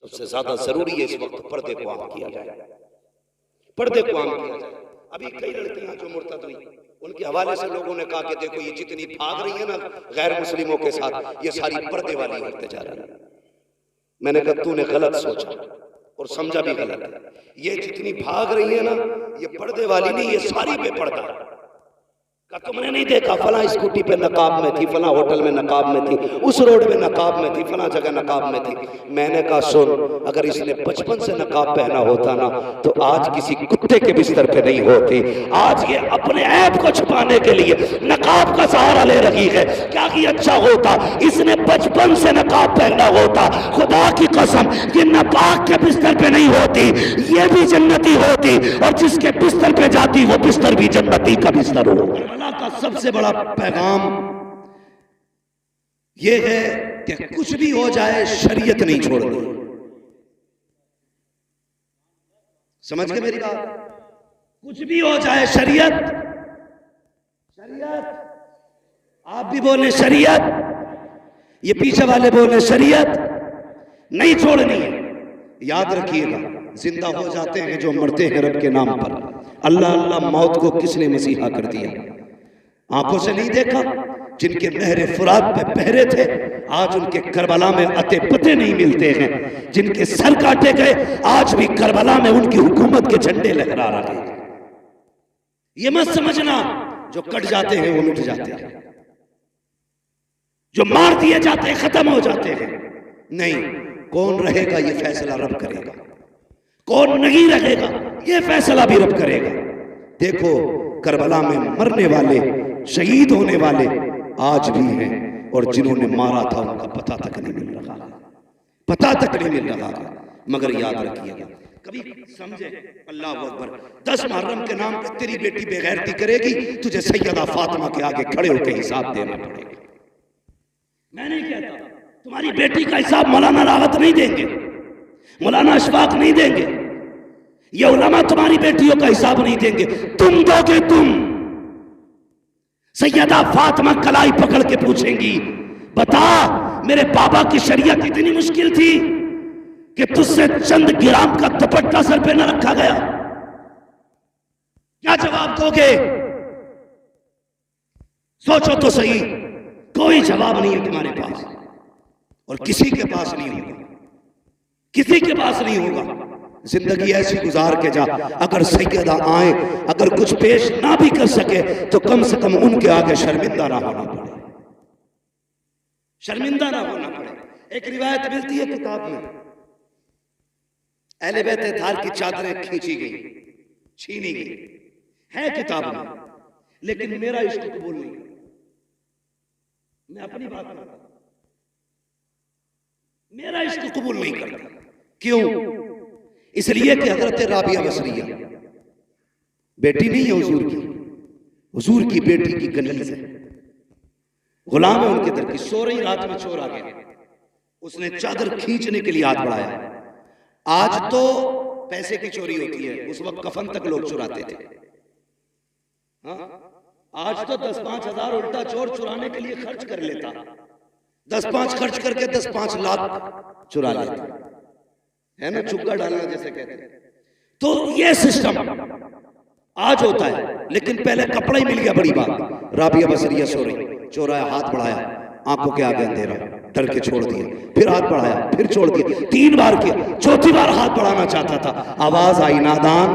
उससे ज्यादा जरूरी है इस वक्त पर्दे को आम किया जाए, पर्दे को आम किया जाए। अभी कई लड़कियां जो मुर्तद हुई, उनके हवाले से लोगों ने कहा कि देखो ये जितनी भाग रही है ना गैर मुस्लिमों के साथ, ये सारी पर्दे वाली होते जा रही है। मैंने कहा तूने गलत सोचा और समझा भी गलत है। ये जितनी भाग रही है ना ये पर्दे वाली नहीं, ये सारी बेपर्दा है। तुमने नहीं देखा फला स्कूटी पे नकाब में थी, फला होटल में नकाब में थी, उस रोड में नकाब में थी, फला जगह नकाब में थी। मैंने कहा सुन, अगर इसने बचपन से नकाब पहना होता ना तो आज किसी कुत्ते के बिस्तर पे नहीं होती। आज ये अपने ऐप को छुपाने के लिए नकाब का सहारा ले रही है। क्या कि अच्छा होता इसने बचपन से नकाब पहना होता, खुदा की कसम ये नापाक के बिस्तर पे नहीं होती, ये भी जन्नती होती, और जिसके बिस्तर पे जाती वो बिस्तर भी जन्नती का बिस्तर हो। अल्लाह का सबसे बड़ा पैगाम यह है कि कुछ भी हो जाए शरीयत नहीं छोड़नी। समझ गए मेरी बात? कुछ भी हो जाए शरीयत, शरीयत आप भी बोले शरीयत, ये पीछे वाले बोले शरीयत नहीं छोड़नी है। याद रखिएगा जिंदा हो जाते हैं जो मरते हैं रब के नाम पर। अल्लाह अल्लाह मौत को किसने मसीहा कर दिया? आंखों से नहीं देखा? जिनके नहरे फुरात पे पहरे थे आज उनके करबला में अते पते नहीं मिलते हैं। जिनके सर काटे गए आज भी करबला में उनकी हुकूमत के झंडे लहरा रहे हैं। ये मत समझना जो कट जाते हैं वो मिट जाते हैं, जो मार दिए जाते हैं खत्म हो जाते हैं। नहीं, कौन रहेगा ये फैसला रब करेगा, कौन नहीं रहेगा ये फैसला भी रब करेगा। देखो करबला में मरने वाले शहीद होने वाले आज भी हैं, और जिन्होंने मारा था उनका पता तक नहीं मिल रहा, पता तक नहीं मिल रहा। मगर याद रखिएगा कभी समझे अल्लाह अकबर 10 मुहर्रम के नाम पे तेरी बेटी बेगैरती करेगी, तुझे सैयदा फातिमा के आगे खड़े होकर हिसाब देना पड़ेगा। मैं नहीं कहता तुम्हारी बेटी का हिसाब मौलाना रावत नहीं देंगे, मौलाना अशफाक नहीं देंगे, ये उलमा तुम्हारी बेटियों का हिसाब नहीं देंगे, तुम दोगे। तुम सैयदा फातिमा कलाई पकड़ के पूछेंगी बता मेरे बाबा की शरीयत इतनी मुश्किल थी कि तुझसे चंद ग्राम का दुपट्टा सर पे न रखा गया? क्या जवाब दोगे? सोचो तो सही। कोई जवाब नहीं है तुम्हारे पास, और किसी के पास नहीं होगा, किसी के पास नहीं होगा। जिंदगी ऐसी गुजार के जा, अगर सैयदा आए अगर कुछ पेश ना भी कर सके तो कम से कम उनके आगे शर्मिंदा ना होना पड़े, शर्मिंदा ना होना पड़े। एक रिवायत मिलती है किताब में, अहले बैत अताहर की चादरें खींची गई, छीनी गई है किताब में, लेकिन मेरा इश्क कबूल नहीं। मैं अपनी बात करता, मेरा इश्क कबूल नहीं करता। क्यों? इसलिए कि हजरत राबिया बसरिया बेटी नहीं है हुजूर की, हुजूर की बेटी की कनीज है, गुलाम है उनके दर की। सो रही रात में चोर आ गया, उसने चादर खींचने के लिए हाथ बढ़ाया। आज तो पैसे की चोरी होती है, उस वक्त कफन तक लोग चुराते थे। हाँ? आज तो 10-5 हजार उल्टा चोर चुराने के लिए खर्च कर लेता, 10-5 खर्च करके 10-5 लाख चुरा लेता है ना, चुग्गा डालना जैसे कहते हैं। तो ये सिस्टम आज होता है, लेकिन पहले कपड़ा ही मिल गया बड़ी बात। राबिया बसरिया सो रही, चोर आया, हाथ बढ़ाया, आंखों के आगे अंधेरा, डर के छोड़ दिया, फिर हाथ बढ़ाया, फिर छोड़ दिया, 3 बार किया, चौथी बार हाथ बढ़ाना चाहता था, आवाज आई नादान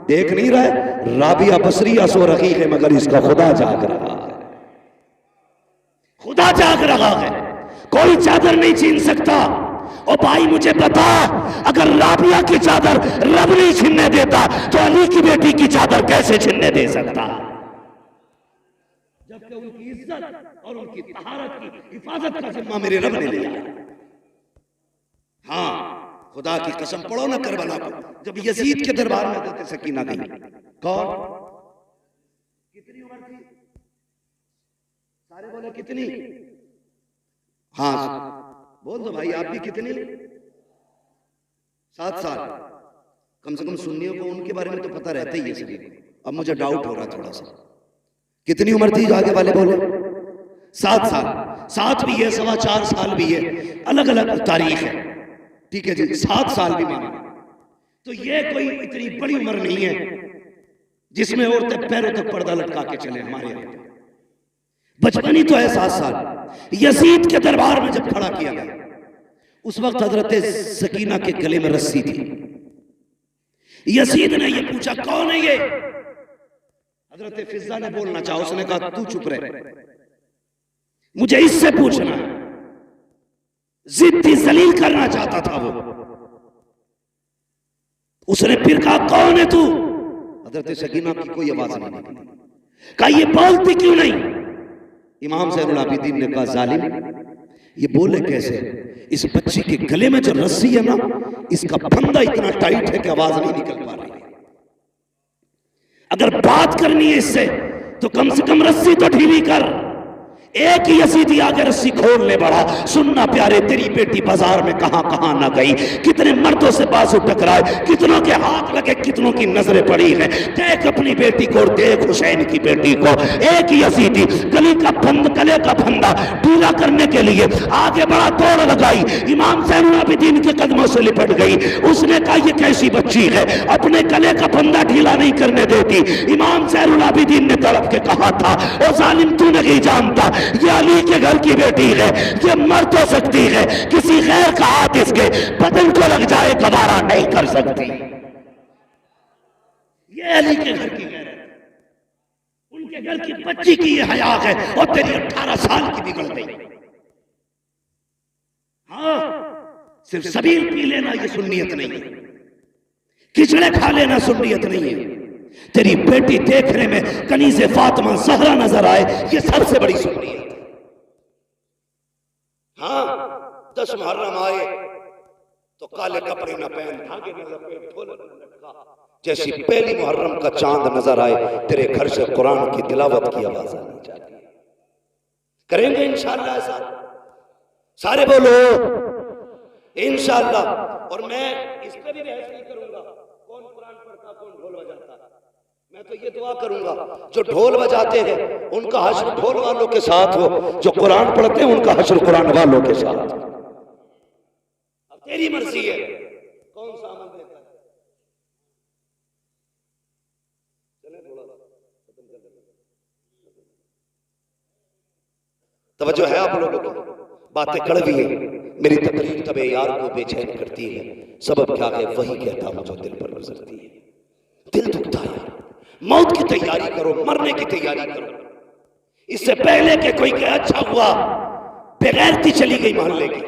देख नहीं रहे राबिया बसरिया सो रही है मगर इसका खुदा जाग रहा है, खुदा जाग रहा है, कोई चादर नहीं छीन सकता। ओ भाई मुझे बता, अगर राबिया की चादर रब नहीं छीनने देता तो अली की बेटी की चादर कैसे छीनने दे सकता? जबकि उनकी इज्जत और उनकी तहारत की हिफाजत का जिम्मा मेरे रब ने लिया। हाँ खुदा की कसम, पढ़ो ना करबला को, जब यजीद के दरबार में हज़रत सकीना गई, कौन, कितनी उम्र थी? सारे बोले कितनी? हाँ बोल दो भाई, आप भी कितनी? 7 साल। कम से कम सुन्नियों को उनके बारे में तो पता रहता ही है सभी को। अब मुझे डाउट हो रहा थोड़ा सा, कितनी उम्र थी? आगे वाले बोले 7 साल। 7 भी है, 4.25 साल भी है, अलग अलग तारीख है, ठीक है जी, 7 साल भी माना तो ये कोई इतनी बड़ी उम्र नहीं है जिसमें औरतें पैरों तक पर्दा लटका के चले। हमारे यहाँ बचपन ही तो है 7 साल। यजीद के दरबार में जब खड़ा किया गया उस वक्त हजरत सकीना के गले में रस्सी थी। यजीद ने ये पूछा कौन है ये? हजरत फिजा ने बोलना चाहा, उसने कहा तू चुप रहे, मुझे इससे पूछना है। जिद्दी जलील करना चाहता था वो। उसने फिर कहा कौन है तू? हजरत सकीना की कोई आवाज नहीं निकली। कहा ये बोलती क्यों नहीं? इमाम ज़ैनुल आबिदीन ने कहा जालिम, ये बोले कैसे? इस बच्ची के गले में जो रस्सी है ना, इसका फंदा इतना टाइट है कि आवाज नहीं निकल पा रही। अगर बात करनी है इससे तो कम से कम रस्सी तो ढीली कर। एक ही यजीदी आगे रस्सी खोल ले बढ़ा। सुनना प्यारे, तेरी बेटी बाजार में कहां कहां ना गई, कितने मर्दों से बाजू टकराए, कितनों के हाथ लगे, कितनों की नजरें पड़ी हैं। देख अपनी बेटी को, देख हुसैन की बेटी को। एक ही यजीदी गले का फंदा ढीला करने के लिए आगे बढ़ा, दौड़ लगाई, इमाम ज़ैनुल आबिदीन के कदमों से लिपट गई। उसने कहा ये कैसी बच्ची है, अपने गले का फंदा ढीला नहीं करने देती। इमाम ज़ैनुल आबिदीन ने तड़प के कहा था, ओ जालिम तू नहीं जानता, ये अली के घर की बेटी है, ये मर तो सकती है, किसी गैर का हाथ इसके बदन को लग जाए गवारा नहीं कर सकती। ये अली के घर की गैर है, उनके घर की बच्ची की ये हया है, और तेरी 18 साल की बिगड़ गई। हाँ, सिर्फ सबील पी लेना ये सुन्नियत नहीं है, खिचड़े खा लेना सुन्नियत नहीं है। तेरी बेटी देखने में कनीज़े फातिमा ज़हरा नजर आए, ये सबसे बड़ी सुन्नियत। हाँ, 10 मुहर्रम आए तो काले कपड़े न पहन, धागे न लपेट, ढोल न लटका, जैसी पहली मुहर्रम का चांद नजर आए तेरे घर से कुरान की तिलावत की आवाज आनी चाहिए। करेंगे इंशाअल्लाह ऐसा? सारे बोलो इंशाअल्लाह। और मैं इस पे भी बहस नहीं करूंगा कौन कुरान पढ़ता कौन ढोल बजाता। मैं तो ये दुआ करूंगा जो ढोल बजाते हैं उनका हश्र ढोल वालों के साथ हो, जो कुरान पढ़ते हैं उनका हश्र कुरान वालों के साथ। अब तेरी मर्जी है कौन सा अमल देता है। चले थोड़ा खत्म कर दें। तवज्जो है आप लोगों की? बातें कड़वी हैं, मेरी तकरीर तबे यार को बेचैन करती है। सबब क्या है वही कहता हूं जो दिल पर गुजरती है। दिल दुखता है, मौत की तैयारी करो, मरने की तैयारी करो, इससे पहले कि कोई कहे अच्छा हुआ बेगैरती चली गई मोहल्ले की।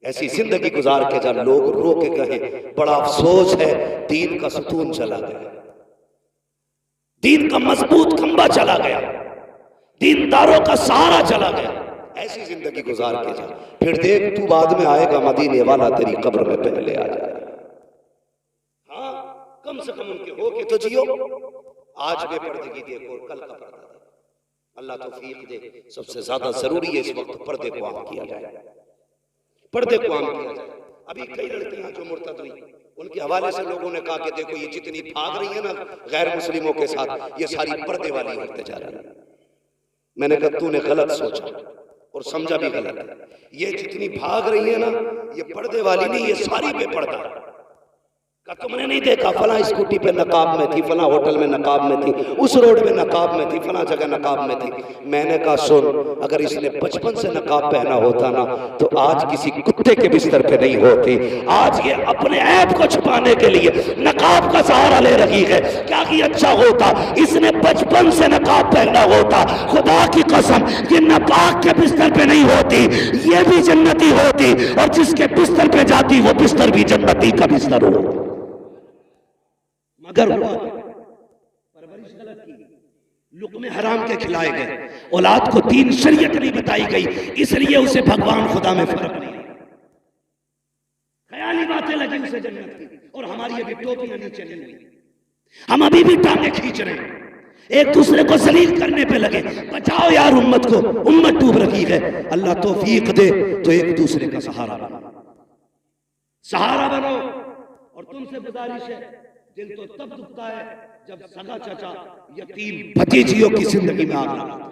ऐसी जिंदगी गुजार के जब लोग रो के कहे बड़ा अफसोस है दीन का सुतून चला गया, दीन का मजबूत खंबा चला गया, दीनदारों का सहारा चला गया। ऐसी जिंदगी गुजार के जा, फिर देख तू बाद में आएगा मदीने वाला तेरी कब्र में पहले आ जाएगा। हाँ, कम से कम उनके हो के तो जियो। आज बेपर्दगी देखो, कल का पर्दा देखो। अल्लाह तौफीक दे। सबसे ज्यादा जरूरी है इस वक्त पर्दे को आम किया जाए, पर्दे को आम किया जाए। अभी कई लड़कियां जो मुर्तद हुई उनके हवाले से लोगों ने कहा कि देखो ये जितनी भाग रही है ना गैर मुस्लिमों के साथ, ये सारी पर्दे वाली होते जा रही है। मैंने कहा तूने गलत सोचा और समझा भी गलत है। ये जितनी भाग रही है ना ये पर्दे वाली नहीं, ये सारी बेपर्दा है। का तुमने नहीं देखा फला स्कूटी पे नकाब में थी, फला होटल में नकाब में थी, उस रोड में नकाब में थी, फला जगह नकाब में थी। मैंने कहा सुन, अगर इसने बचपन से नकाब पहना होता ना तो आज किसी कुत्ते के बिस्तर पे नहीं होती। आज ये अपने ऐप को छुपाने के लिए नकाब का सहारा ले रही है। क्या कि अच्छा होता इसने बचपन से नकाब पहना होता, खुदा की कसम ये नापाक के बिस्तर पे नहीं होती, ये भी जन्नती होती, और जिसके बिस्तर पे जाती वो बिस्तर भी जन्नती का बिस्तर होता। मगर हुआ परवरिश गलत की, लुक़्मे हराम के खिलाए गए, औलाद को दीन शरीयत नहीं बताई गई, इसलिए उसे भगवान खुदा में फर्क नहीं। ख्याली बातें लगी उसे जन्नत की, और हमारी अभी टोपियां नीचे नहीं हुई, हम अभी भी टांगे खींच रहे हैं, एक दूसरे को जलील करने पे लगे। बचाओ यार उम्मत को, उम्मत डूब रही है। अल्लाह तौफीक दे तो एक दूसरे का सहारा बनो, सहारा बनो। और तुमसे गुजारिश है, दिल तो तब दुखता है जब सगा चाचा यतीम भतीजियों की जिंदगी में आग लगाता है।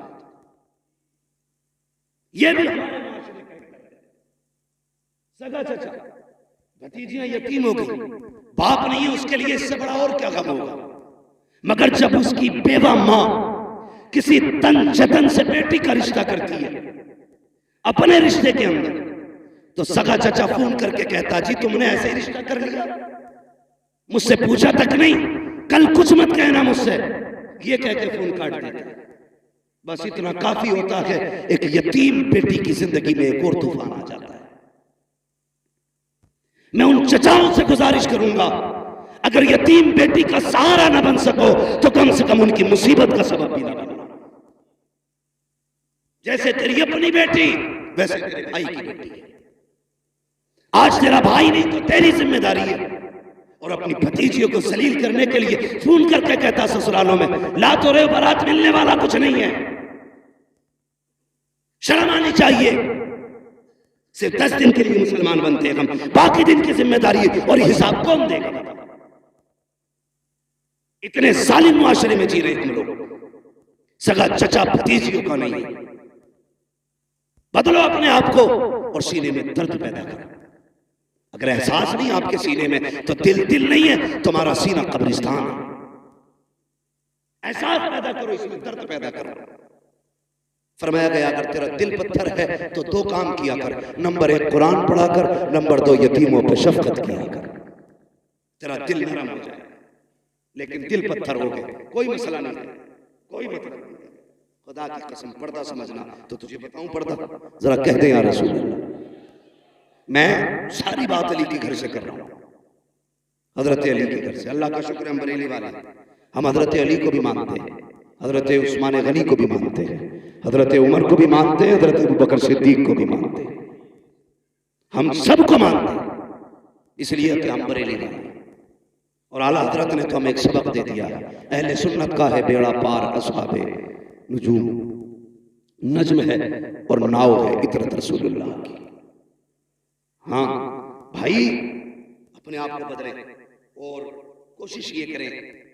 ये भी हमारे माशरे का सगा चाचा भतीजियां यतीम हो गई, बाप नहीं है उसके लिए, इससे बड़ा और क्या गम होगा। मगर जब उसकी बेवा मां किसी तन जतन से बेटी का रिश्ता करती है अपने रिश्ते के अंदर, तो सगा चचा फोन करके कहता, जी तुमने ऐसे ही रिश्ता कर लिया, मुझसे पूछा तक नहीं, कल कुछ मत कहना मुझसे, ये कह के फोन काट देता। बस इतना काफी होता है, एक यतीम बेटी की जिंदगी में एक और तूफान आ जाता है। मैं उन चचाओं से गुजारिश करूंगा, अगर यतीम बेटी का सहारा न बन सको तो कम से कम उनकी मुसीबत का सबब भी न बनो। जैसे तेरी अपनी बेटी वैसे तेरे भाई की बेटी है। आज तेरा भाई नहीं तो तेरी जिम्मेदारी है। और अपनी भतीजियों को जलील करने के लिए फोन करके कहता ससुरालों में, ला तो रहे बारात, मिलने वाला कुछ नहीं है। शर्म आनी चाहिए। सिर्फ 10 दिन के लिए मुसलमान बनते हैं हम, बाकी दिन की जिम्मेदारी और हिसाब कौन देगा? इतने जालिम मुआशरे में जी रहे हम लोग, सगा चचा भतीजियों का नहीं। बदलो अपने आप को और सीने में दर्द पैदा करो। अगर एहसास नहीं आपके सीने में तो दिल नहीं है, तुम्हारा सीना कब्रिस्तान है। एहसास पैदा करो, इसमें दर्द पैदा करो। फरमाया गया अगर तेरा दिल पत्थर है तो 2 काम किया कर, नंबर 1 कुरान पढ़ा कर, नंबर 2 यतीमों पर शफकत किया कर। तेरा दिल नरम हो जाए। लेकिन दिल पत्थर हो गए, कोई मसला नहीं, कोई मतलब नहीं। खुदा की कसम पर्दा समझना तो तुझे बताऊं पर्दा, जरा कह दे या रसूल अल्लाह। मैं सारी बात अली के घर से कर रहा हूं, हजरत अली के घर से। अल्लाह का शुक्र हम बरेली वाले, हम हजरत अली को भी मानते हैं, हजरत उस्मान गनी को भी मानते हैं, हजरत उमर को भी मानते हैं, हजरत अबू बकर सिद्दीक को भी मानते हैं। हम सबको मानते हैं इसलिए कि हम बरेली वाले। और आला हजरत ने तो हमें एक सबक दे दिया, अहले सुन्नत का है बेड़ा पार, असहाबे नुजूम नज्म है और नाव है इतरत रसूलुल्लाह की। हाँ भाई, अपने आप को बदलें और कोशिश ये करें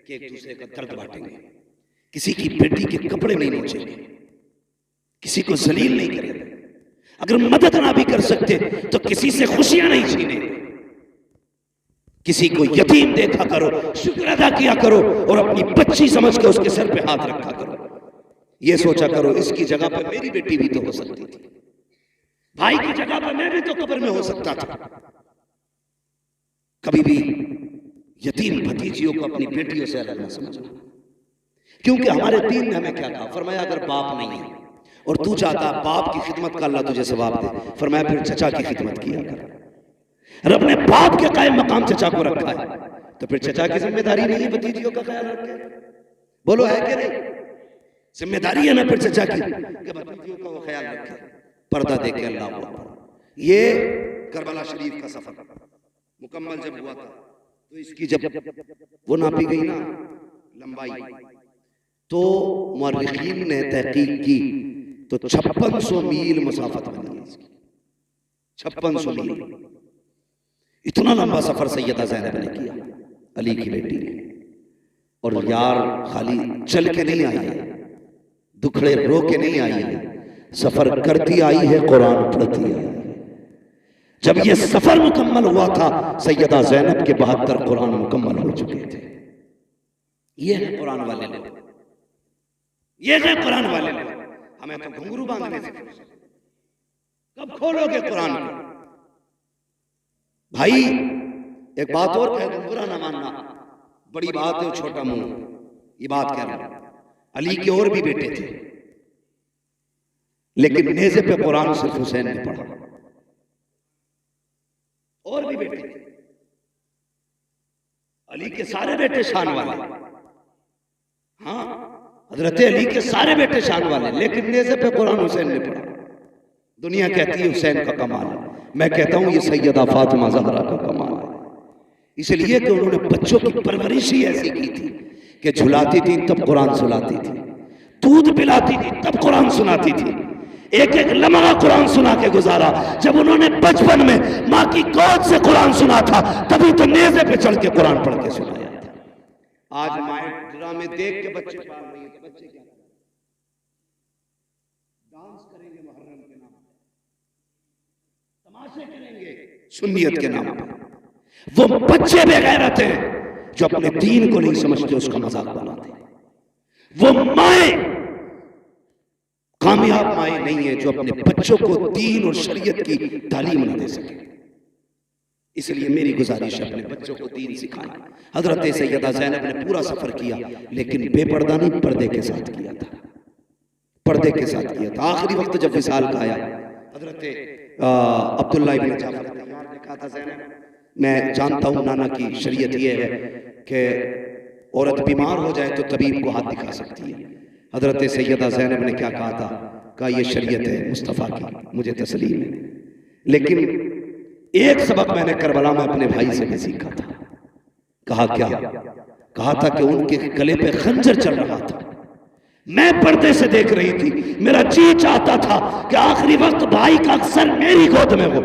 कि एक दूसरे का दर्द बांटेंगे। किसी की बेटी के कपड़े नहीं नोचेंगे, किसी को जलील नहीं करेंगे। अगर मदद ना भी कर सकते तो किसी से खुशियां नहीं छीनेंगे। किसी को यतीम देखा करो, शुक्र अदा किया करो और अपनी बच्ची समझ के उसके सर पे हाथ रखा करो। ये सोचा करो इसकी जगह पर मेरी बेटी भी तो हो सकती थी, भाई की जगह पर मैं भी तो कब्र में हो सकता था। कभी भी यतीम भतीजियों को अपनी बेटियों से अलग न समझना, क्योंकि हमारे दीन ने हमें क्या कहा, फरमाया अगर बाप नहीं है और तू चाहता बाप की खिदमत का अल्लाह तुझे सवाब दे, फरमाया फिर चचा की खिदमत किया कर। रब ने बाप के कायम मकाम चचा को रखा है, तो फिर चचा की जिम्मेदारी नहीं है भतीजियों का ख्याल रखे? बोलो है कि नहीं? जिम्मेदारी है ना फिर चचा की कि भतीजियों का वो ख्याल रखे, पर्दा देके। अल्लाह को ये करबला शरीफ का सफर मुकम्मल जब हुआ था तो इसकी जब वो नापी गई ना लंबाई, तो मुअर्रिखीन ने तहकीक की तो 5600 मील मुसाफत बनी है इसकी। 5600 मील, इतना लंबा सफर सैयदा ज़ैनब ने किया, अली की बेटी ने। और यार खाली चल के नहीं आई है, दुखड़े रो के नहीं आई है, सफर करती आई है, कुरान पढ़ती आई है। जब ये सफर मुकम्मल हुआ था सैयदा ज़ैनब के 72 कुरान मुकम्मल हो चुके थे। ये है कुरान वाले लोग, ये है कुरान वाले लोग। हमें तो घुंघरू बांधने से कब खोलोगे कुरान को? भाई एक बात और कह दूं, बुरा ना मानना, बड़ी बात है छोटा मुंह, ये बात कह रहा हूं। अली के और भी बेटे थे, लेकिन नेज़े पे कुरान सिर्फ हुसैन ने पढ़ा। और भी बेटे थे, अली के सारे बेटे शान वाले, हाँ हजरत अली के सारे बेटे शान वाले, लेकिन नेज़े पे कुरान हुसैन ने पढ़ा। दुनिया कहती है हुसैन का कमाल है, मैं कहता हूं ये सैयदा फातिमा ज़हरा का कमाल है। इसलिए कि उन्होंने बच्चों की परवरिश ही ऐसी की थी कि झुलाती थी तब कुरान सुनाती थी, दूध पिलाती थी तब कुरान सुनाती थी, एक एक लम्हा कुरान सुना के गुजारा। जब उन्होंने बचपन में माँ की गोद से कुरान सुना था तभी तो नेज़े पे चढ़ के कुरान पढ़ के सुनाया था। आज माए ड्रामे देख के बच्चे पाल रही है, तो बच्चे क्या डांस करेंगे मुहर्रम के नाम पे, तमाशे करेंगे सुन्नियत के नाम पे। वो बच्चे बेगैरत हैं जो अपने दीन को नहीं समझते, उसका मजाक बनाते। वो माए कामयाब माए नहीं है जो अपने बच्चों को दीन और शरीयत की तालीम न दे सके। इसलिए मेरी गुजारिश है, अपने बच्चों को दीन सिखाएं। हजरत सैयदा ज़ैनब ने पूरा सफर किया, लेकिन बेपर्दा नहीं, पर्दे के साथ किया था, पर्दे के साथ किया था। आखिरी वक्त जब विसाल का आया, हजरत अब्दुल्लाह इब्न जाफर तैयार ने कहा था, ज़ैनब मैं जानता हूँ नाना की शरीयत यह है कि औरत बीमार हो जाए तो तबीब को हाथ दिखा सकती है। हजरत सैयदा ज़ैनब ने क्या कहा था, कहा यह शरीयत है मुस्तफ़ा की, मुझे तस्लीम है, लेकिन एक सबक मैंने करबला में अपने भाई से भी सीखा था। कहा क्या? कहा था कि उनके गले पे खंजर चल रहा था, मैं पर्दे से देख रही थी, मेरा जी चाहता था कि आखिरी वक्त भाई का अक्सर मेरी गोद में हो,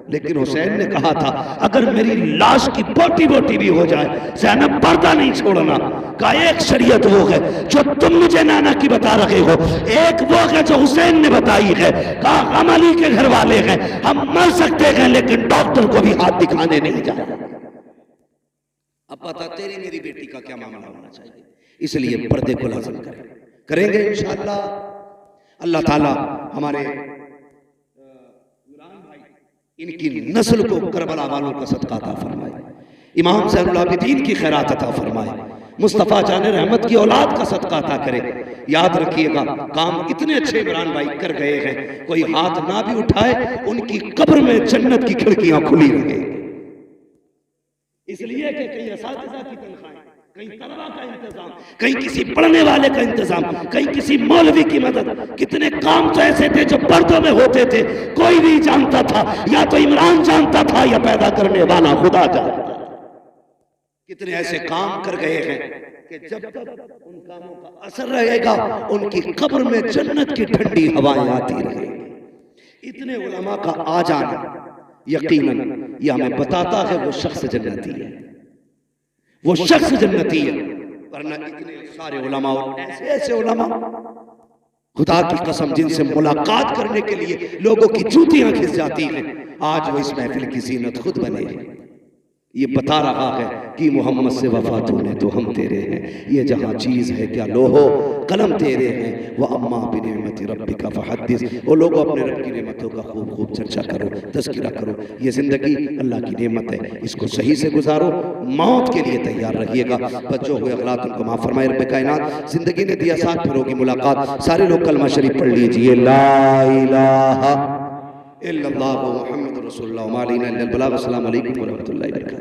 लेकिन हुसैन ने कहा था अगर मेरी लाश की बोटी बोटी भी हो जाए ज़ैनब पर्दा नहीं छोड़ना। कहा एक शरीयत वो है जो तुम मुझे नाना की बता रहे हो, एक वो है जो हुसैन ने बताई है। कहा हम अली के घर वाले हैं, हम मर सकते हैं लेकिन डॉक्टर को भी हाथ दिखाने नहीं जाए। अब पता तेरी मेरी बेटी का क्या मामला होना चाहिए, इसलिए पर्दे को लाज़िम करेंगे इंशाअल्लाह। अल्लाह ताला हमारे इनकी नस्ल को करबला वालों का सदका अता फरमाए, इमाम ज़ैनुल आबिदीन की खैरात अता फरमाए, मुस्तफ़ा जान रहमत की औलाद का सदका अता करे। याद रखिएगा काम इतने अच्छे इमरान भाई कर गए हैं, कोई हाथ ना भी उठाए उनकी कब्र में जन्नत की खिड़कियां खुली रहे, इसलिए कि कहीं असातिज़ा की तनख्वाहें, कहीं तलबा का इंतजाम, कहीं किसी पढ़ने वाले का इंतजाम, कहीं किसी मौलवी की मदद। कितने काम तो ऐसे थे जो पर्दों में होते थे, कोई नहीं जानता था, या तो इमरान जानता था या पैदा करने वाला खुदा जानता था। कितने ऐसे काम कर गए हैं कि जब तक उन कामों का असर रहेगा उनकी कब्र में जन्नत की ठंडी हवाएं आती रहेंगी। इतने उलमा का आ जाना यकीनन यह हमें बताता है वो शख्स जन्नती है, वो शख्स जन्नती है। वरना इतने सारे उलमा और ऐसे ऐसे उलमा खुदा की कसम जिनसे मुलाकात करने के लिए लोगों की जूतियां खिस जाती हैं, आज वो इस महफिल की जीनत खुद बने हैं। ये बता रहा है कि मोहम्मद से वफा तूने तो हम तेरे हैं, ये जहाँ चीज़ है क्या लोहो कलम तेरे हैं, वह अम्मा बिनेमति रब्बिका फहद्दिस। वो लोग अपने रब की नेमतों का खूब खूब चर्चा करो, तज़किरा करो। ये ज़िंदगी अल्लाह की नेमत है, इसको सही से गुजारो, मौत के लिए तैयार रहिएगा। बच्चों हुए अगलात उनको माफ़ फरमाए रब्बे कायनात। ज़िंदगी ने दिया साथ, फिर होगी मुलाकात। सारे लोग कलमा शरीफ पढ़ लीजिए, ला इलाहा इल्लल्लाहु मुहम्मदुर रसूलुल्लाह व मा अलैना इल्लल बलाग। अस्सलामु अलैकुम व रहमतुल्लाहि व बरकातहू।